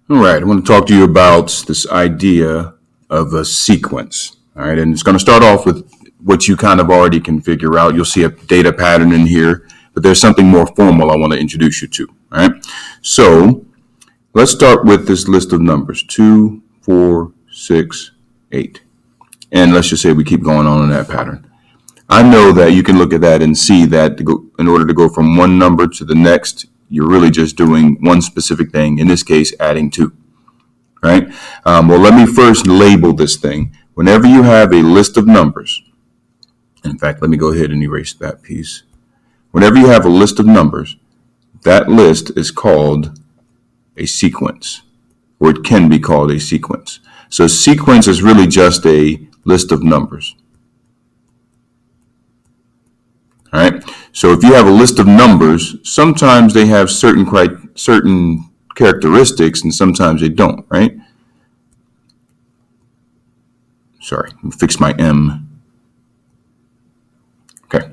All right, I want to talk to you about this idea of a sequence. All right, and it's going to start off with what you kind of already can figure out. You'll see a data pattern in here, but there's something more formal I want to introduce you to. All right, so let's start with this list of numbers: 2, 4, 6, 8. And let's just say we keep going on in that pattern. I know that you can look at that and see that in order to go from one number to the next, you're really just doing one specific thing, in this case, adding 2, right? Well, let me first label this thing. Whenever you have a list of numbers, in fact, let me go ahead and erase that piece. Whenever you have a list of numbers, that list is called a sequence, or it can be called a sequence. So a sequence is really just a list of numbers. All right. So if you have a list of numbers, sometimes they have certain characteristics, and sometimes they don't. Right. Sorry, let me fix my M. Okay.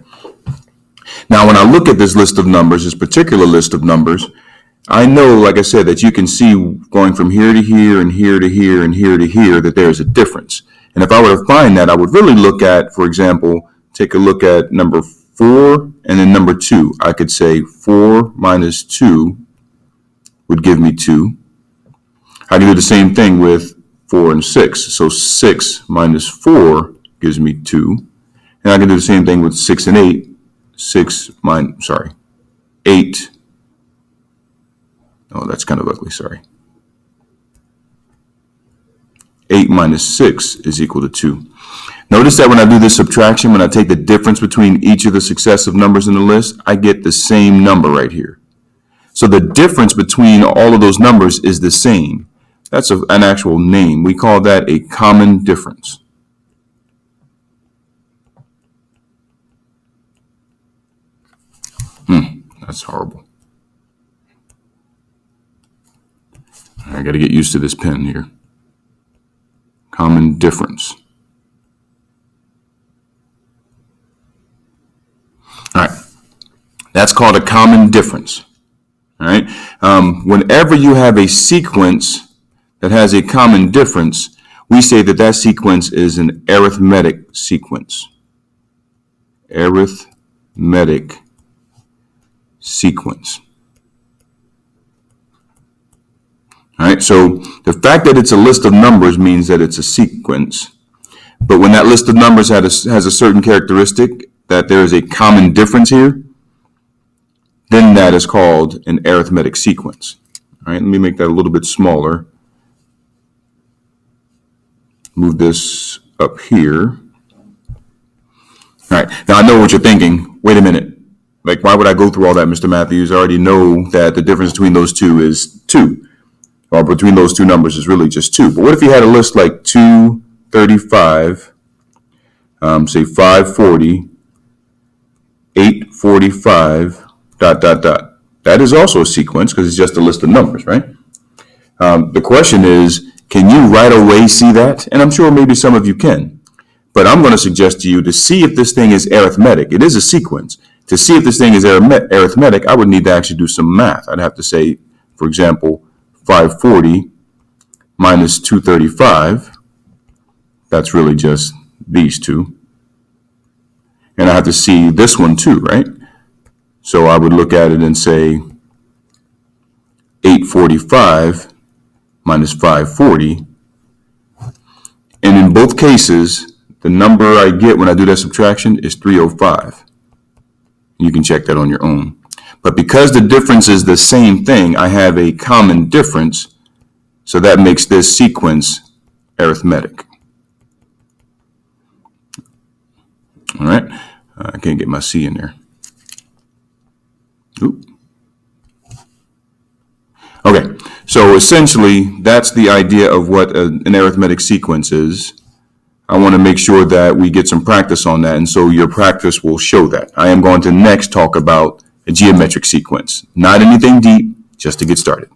Now, when I look at this list of numbers, this particular list of numbers, I know, like I said, that you can see going from here to here and here to here and here to here that there is a difference. And if I were to find that, I would really look at, for example, take a look at number 4 and then number 2. I could say 4 minus 2 would give me 2. I can do the same thing with 4 and 6. So 6 minus 4 gives me 2. And I can do the same thing with 6 and 8. 8. Oh, that's kind of ugly, sorry. 8 minus 6 is equal to 2. Notice that when I do this subtraction, when I take the difference between each of the successive numbers in the list, I get the same number right here. So the difference between all of those numbers is the same. That's an actual name. We call that a common difference. That's horrible. I got to get used to this pen here. Common difference. All right, that's called a common difference. All right, whenever you have a sequence that has a common difference, we say that that sequence is an arithmetic sequence. Arithmetic sequence. All right, so the fact that it's a list of numbers means that it's a sequence. But when that list of numbers has a certain characteristic, that there is a common difference here, then that is called an arithmetic sequence. All right, let me make that a little bit smaller. Move this up here. All right, now I know what you're thinking. Wait a minute. Like, why would I go through all that, Mr. Matthews? I already know that the difference between those two is 2. Or between those two numbers is really just 2. But what if you had a list like 235, say 540, 845, ... That is also a sequence because it's just a list of numbers, right? The question is, can you right away see that? And I'm sure maybe some of you can. But I'm going to suggest to you to see if this thing is arithmetic. It is a sequence. To see if this thing is arithmetic, I would need to actually do some math. I'd have to say, for example, 540 minus 235. That's really just these two. And I have to see this one too, right? So I would look at it and say 845 minus 540. And in both cases, the number I get when I do that subtraction is 305. You can check that on your own. But because the difference is the same thing, I have a common difference. So that makes this sequence arithmetic. All right. I can't get my C in there. Oop. Okay. So essentially, that's the idea of what an arithmetic sequence is. I want to make sure that we get some practice on that, and so your practice will show that. I am going to next talk about a geometric sequence. Not anything deep, just to get started.